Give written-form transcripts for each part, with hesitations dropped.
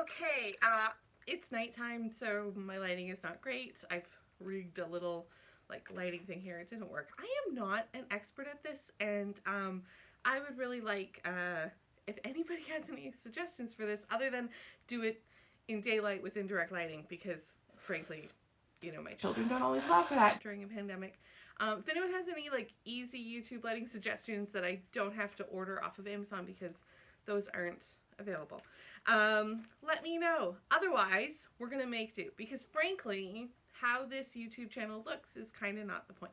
Okay, it's nighttime, so my lighting is not great. I've rigged a little like lighting thing here. It didn't work. I am not an expert at this, and I would really like if anybody has any suggestions for this, other than do it in daylight with indirect lighting, because frankly, my children don't always allow for that during a pandemic. If anyone has any like easy YouTube lighting suggestions that I don't have to order off of Amazon, because those aren't available, let me know. Otherwise, we're gonna make do, because frankly, how this YouTube channel looks is kind of not the point.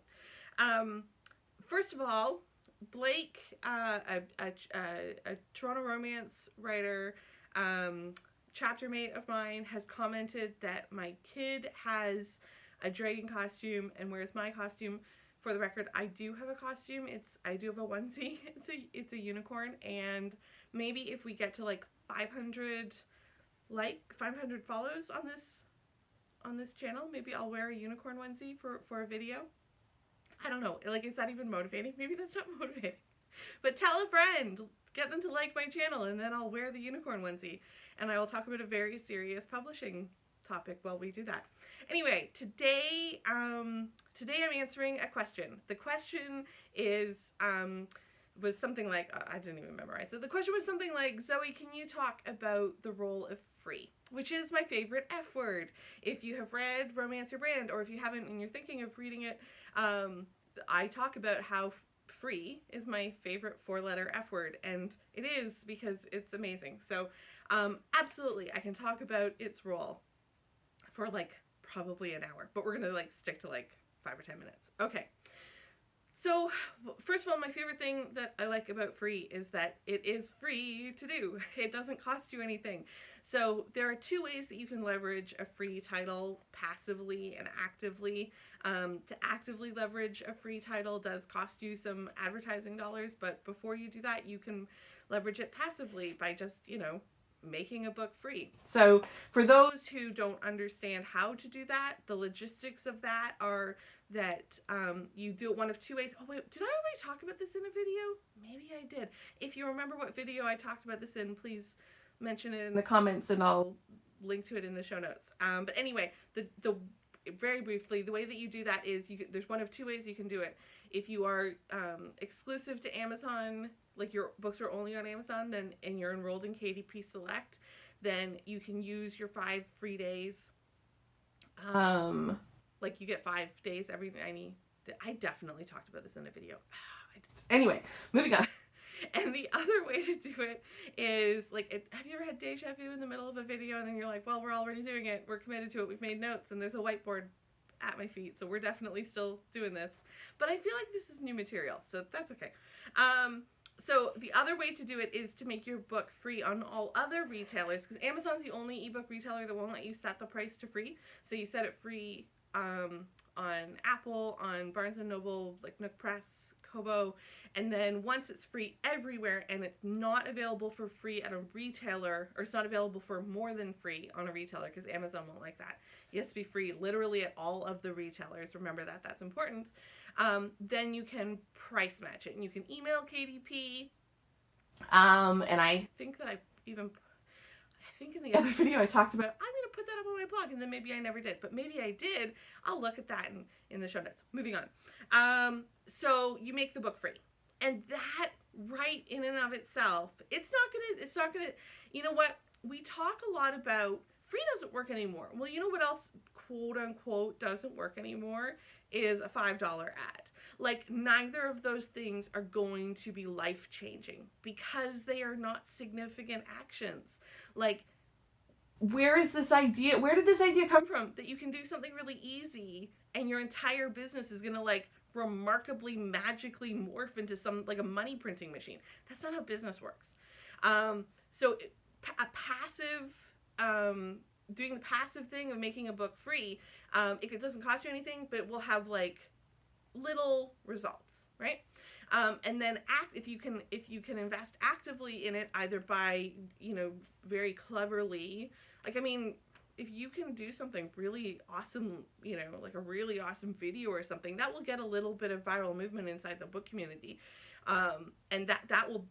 First of all, Blake, a Toronto romance writer, chapter mate of mine, has commented that my kid has a dragon costume and wears my costume. For the record, I do have a costume. I do have a onesie. It's a unicorn, and maybe if we get to like 500 follows on this channel, maybe I'll wear a unicorn onesie for a video. I don't know. Like, is that even motivating? Maybe that's not motivating. But tell a friend, get them to like my channel, and then I'll wear the unicorn onesie, and I will talk about a very serious publishing topic while we do that. Anyway, today I'm answering a question. The question was something like, I didn't even memorize it. The question was something like, Zoe, can you talk about the role of free? Which is my favorite F word. If you have read Romance Your Brand, or if you haven't and you're thinking of reading it, I talk about how free is my favorite 4-letter F word, and it is because it's amazing. So absolutely, I can talk about its role for like probably an hour, but we're gonna like stick to like 5 or 10 minutes. Okay. So first of all, my favorite thing that I like about free is that it is free to do. It doesn't cost you anything. So there are 2 ways that you can leverage a free title, passively and actively. To actively leverage a free title does cost you some advertising dollars, but before you do that, you can leverage it passively by just, making a book free. So for those who don't understand how to do that, the logistics of that are that you do it one of 2 ways. Oh wait, did I already talk about this in a video? Maybe I did. If you remember what video I talked about this in, please mention it in the comments and I'll link to it in the show notes. But anyway, the very briefly, the way that you do that is there's one of 2 ways you can do it. If you are exclusive to Amazon, like your books are only on Amazon, and you're enrolled in KDP Select, then you can use your 5 free days. Like you get 5 days every. I definitely talked about this in a video. Anyway, moving on. And the other way to do it is like, have you ever had deja vu in the middle of a video, and then you're like, well, we're already doing it. We're committed to it. We've made notes, and there's a whiteboard at my feet, so we're definitely still doing this. But I feel like this is new material, so that's okay. So the other way to do it is to make your book free on all other retailers, because Amazon's the only ebook retailer that won't let you set the price to free. So you set it free on Apple, on Barnes & Noble, like Nook Press, Kobo, and then once it's free everywhere and it's not available for free at a retailer, or it's not available for more than free on a retailer, because Amazon won't like that. It has to be free literally at all of the retailers. Remember that, that's important. Then you can price match it, and you can email KDP. And I think that I think in the other video I talked about, I'm going to put that up on my blog, and then maybe I never did, but maybe I did. I'll look at that in the show notes. Moving on. So you make the book free, and that right in and of itself, it's not gonna, you know what? We talk a lot about free doesn't work anymore. Well, you know what else, quote unquote, doesn't work anymore is a $5 ad. Like, neither of those things are going to be life-changing because they are not significant actions. Like, where did this idea come from that you can do something really easy and your entire business is gonna like remarkably magically morph into like a money printing machine? That's not how business works. So a passive, doing the passive thing of making a book free, it doesn't cost you anything, but it will have like little results, right? And then if you can invest actively in it, either by, very cleverly, like, I mean, if you can do something really awesome, like a really awesome video or something, that will get a little bit of viral movement inside the book community. And that will,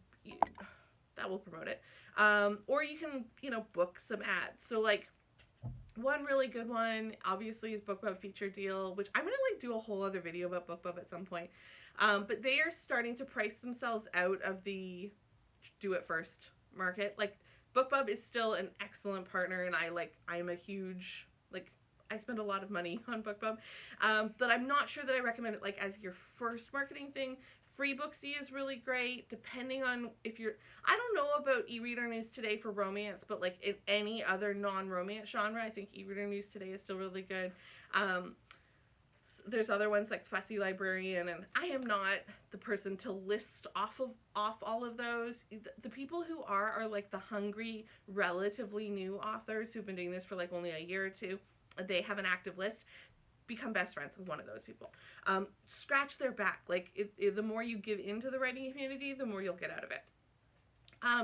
that will promote it. Or you can, you know, book some ads. So like one really good one obviously is BookBub Feature Deal, which I'm gonna like do a whole other video about BookBub at some point. But they are starting to price themselves out of the do it first market. Like BookBub is still an excellent partner, and I'm a huge, like, I spend a lot of money on BookBub, but I'm not sure that I recommend it like as your first marketing thing. FreeBooksy is really great, depending on if you're, I don't know about eReader News Today for romance, but like in any other non-romance genre, I think eReader News Today is still really good. There's other ones like Fussy Librarian, and I am not the person to list off all of those. The people who are like the hungry, relatively new authors who've been doing this for like only a year or two. They have an active list. Become best friends with one of those people. Scratch their back. Like the more you give into the writing community, the more you'll get out of it.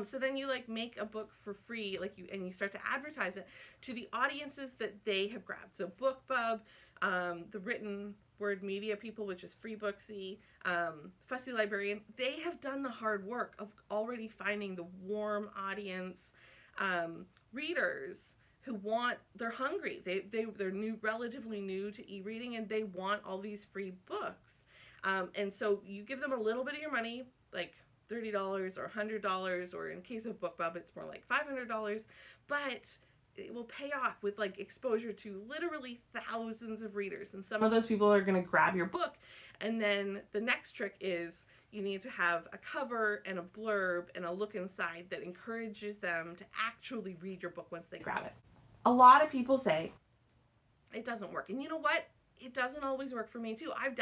So then you like make a book for free, like you start to advertise it to the audiences that they have grabbed. So BookBub, the written word media people, which is FreeBooksy, Fussy Librarian, they have done the hard work of already finding the warm audience, readers who they're hungry. They're relatively new to e-reading, and they want all these free books. And so you give them a little bit of your money, like $30 or $100, or in case of BookBub, it's more like $500, but it will pay off with like exposure to literally thousands of readers. And some of those people are going to grab your book. And then the next trick is you need to have a cover and a blurb and a look inside that encourages them to actually read your book once they grab it. A lot of people say it doesn't work. And you know what? It doesn't always work for me too. I've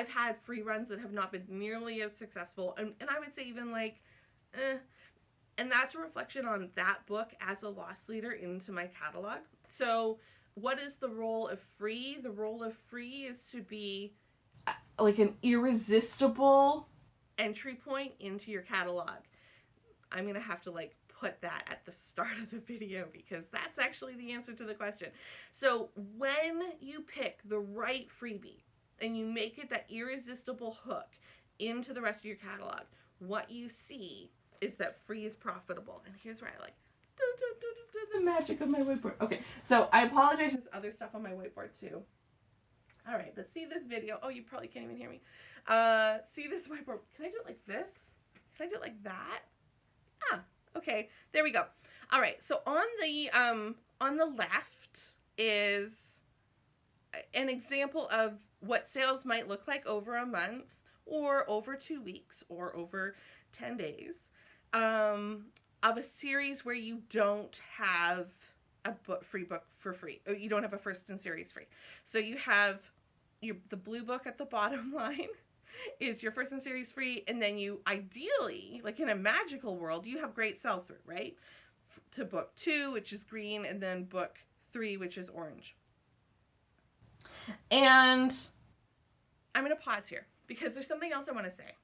had free runs that have not been nearly as successful. And I would say even like, and that's a reflection on that book as a loss leader into my catalog. So what is the role of free? The role of free is to be like an irresistible entry point into your catalog. I'm going to have to like put that at the start of the video because that's actually the answer to the question. So when you pick the right freebie and you make it that irresistible hook into the rest of your catalog, what you see is that free is profitable. And here's where I like the magic of my whiteboard. Okay, so I apologize. There's other stuff on my whiteboard too. All right, but see this video. Oh, you probably can't even hear me. See this whiteboard. Can I do it like this? Can I do it like that? Ah, okay, there we go. All right, so on the left is an example of what sales might look like over a month or over 2 weeks or over 10 days of a series where you don't have a free book for free. Or you don't have a first in series free. So you have the blue book at the bottom line is your first in series free, and then you ideally, like in a magical world, you have great sell-through, right? To book 2, which is green, and then book 3, which is orange. And I'm going to pause here because there's something else I want to say,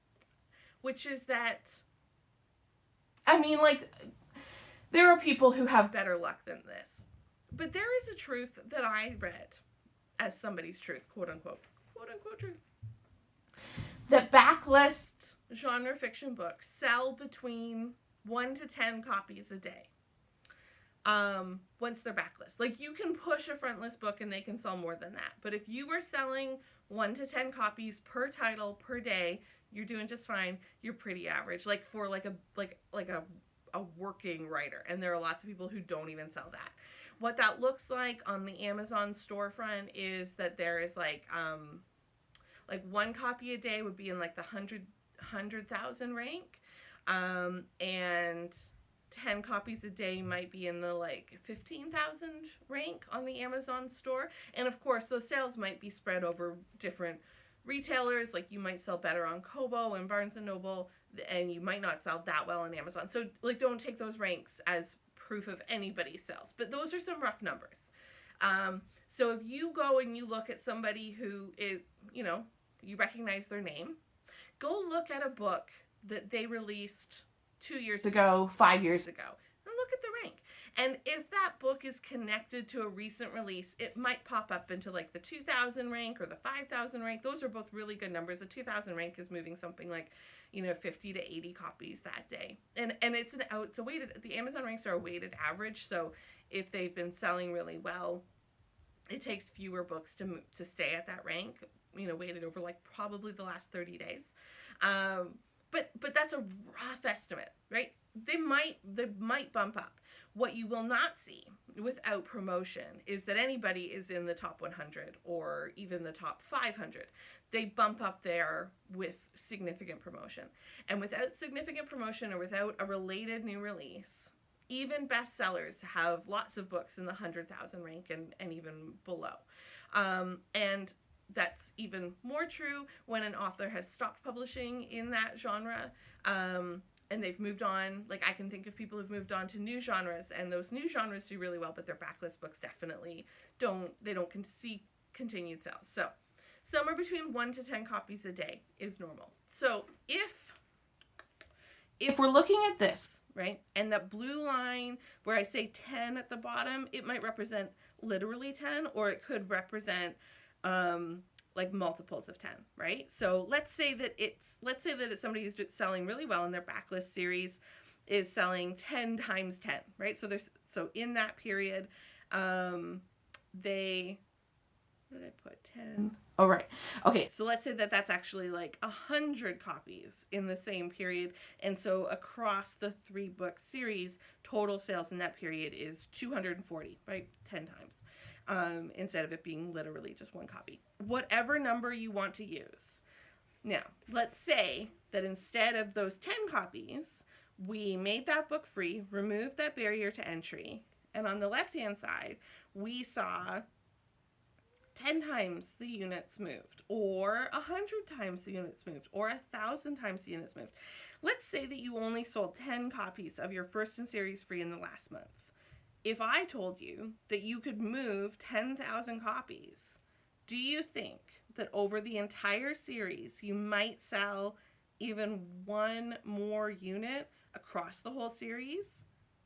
which is that, I mean, like, there are people who have better luck than this, but there is a truth that I read as somebody's truth, quote unquote truth, that backlist genre fiction books sell between 1 to 10 copies a day. Once they're backlist, like you can push a frontlist book and they can sell more than that. But if you were selling 1 to 10 copies per title per day, you're doing just fine. You're pretty average, like for like a working writer. And there are lots of people who don't even sell that. What that looks like on the Amazon storefront is that there is like 1 copy a day would be in like the 100,000 rank, and 10 copies a day might be in the like 15,000 rank on the Amazon store. And of course, those sales might be spread over different retailers. Like you might sell better on Kobo and Barnes & Noble, and you might not sell that well on Amazon. So like don't take those ranks as proof of anybody's sales, but those are some rough numbers. So if you go and you look at somebody who is, you recognize their name, go look at a book that they released 2 years ago, 5 years ago, and look at the rank. And if that book is connected to a recent release, it might pop up into like the 2,000 rank or the 5,000 rank. Those are both really good numbers. The 2,000 rank is moving something like, 50 to 80 copies that day. And it's a weighted, the Amazon ranks are a weighted average. So if they've been selling really well, it takes fewer books to stay at that rank, weighted over like probably the last 30 days. But that's a rough estimate, right? They might bump up. What you will not see without promotion is that anybody is in the top 100 or even the top 500. They bump up there with significant promotion. And without significant promotion or without a related new release, even bestsellers have lots of books in the 100,000 rank and even below. And that's even more true when an author has stopped publishing in that genre, and they've moved on. Like, I can think of people who've moved on to new genres, and those new genres do really well, but their backlist books definitely don't see continued sales. So somewhere between 1 to 10 copies a day is normal. So if we're looking at this, right, and that blue line where I say 10 at the bottom, it might represent literally 10, or it could represent like multiples of 10, right? So let's say that it's somebody who's selling really well and their backlist series is selling 10 times 10, right? So in that period, what did I put? 10. Oh, right. Okay, so let's say that that's actually like 100 copies in the same period. And so across the 3-book series, total sales in that period is 240, right? 10 times. Instead of it being literally just 1 copy. Whatever number you want to use. Now, let's say that instead of those 10 copies, we made that book free, removed that barrier to entry, and on the left-hand side, we saw 10 times the units moved, or 100 times the units moved, or 1,000 times the units moved. Let's say that you only sold 10 copies of your first in series free in the last month. If I told you that you could move 10,000 copies, do you think that over the entire series you might sell even 1 more unit across the whole series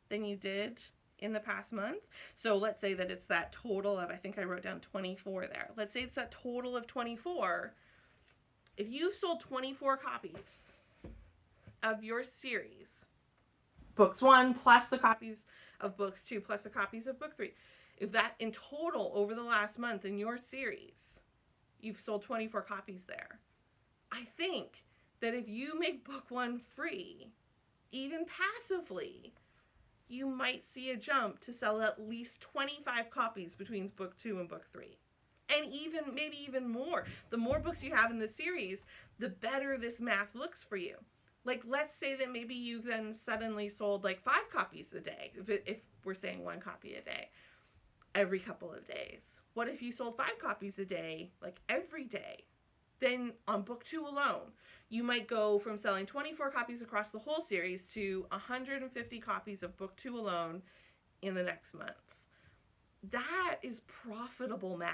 than you did in the past month? So let's say that it's that total of, I think I wrote down 24 there. Let's say it's that total of 24. If you sold 24 copies of your series, books 1 plus the copies of books 2 plus the copies of book 3, if that in total over the last month in your series, you've sold 24 copies there, I think that if you make book 1 free, even passively, you might see a jump to sell at least 25 copies between book 2 and book 3. And maybe even more. The more books you have in the series, the better this math looks for you. Like, let's say that maybe you then suddenly sold like 5 copies a day, if we're saying 1 copy a day, every couple of days. What if you sold 5 copies a day, like every day? Then on book 2 alone, you might go from selling 24 copies across the whole series to 150 copies of book 2 alone in the next month. That is profitable math,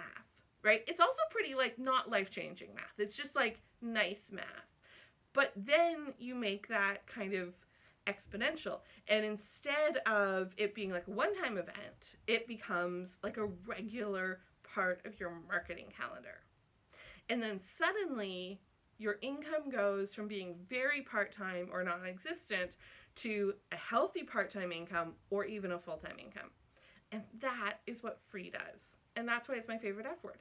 right? It's also pretty like not life-changing math. It's just like nice math. But then you make that kind of exponential. And instead of it being like a one-time event, it becomes like a regular part of your marketing calendar. And then suddenly your income goes from being very part-time or non-existent to a healthy part-time income or even a full-time income. And that is what free does. And that's why it's my favorite F word.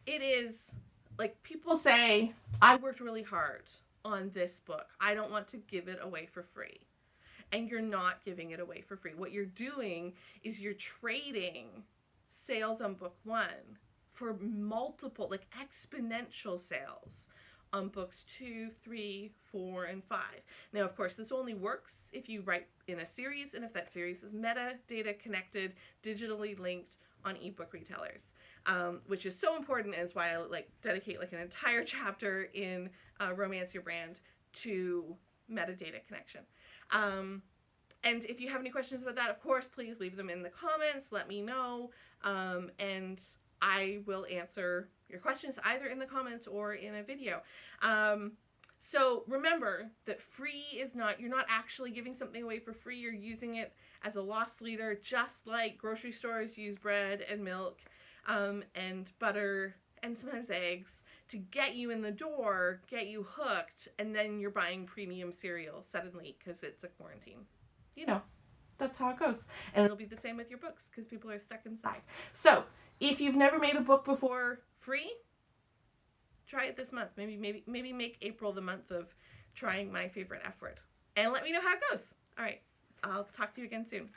It is, like, people say, I worked really hard on this book. I don't want to give it away for free. And you're not giving it away for free. What you're doing is you're trading sales on book 1 for multiple, like exponential sales on books 2, 3, 4, and 5. Now, of course, this only works if you write in a series and if that series is metadata connected, digitally linked on ebook retailers, which is so important, and is why I dedicate an entire chapter in Romance Your Brand to metadata connection. And if you have any questions about that, of course, please leave them in the comments. Let me know, and I will answer your questions either in the comments or in a video. So remember that free is not, you're not actually giving something away for free. You're using it as a loss leader, just like grocery stores use bread and milk and butter and sometimes eggs to get you in the door, get you hooked, and then you're buying premium cereal suddenly because it's a quarantine. You know, that's how it goes. And it'll be the same with your books because people are stuck inside. So if you've never made a book before free, try it this month. Maybe make April the month of trying my favorite F word. And let me know how it goes. All right. I'll talk to you again soon.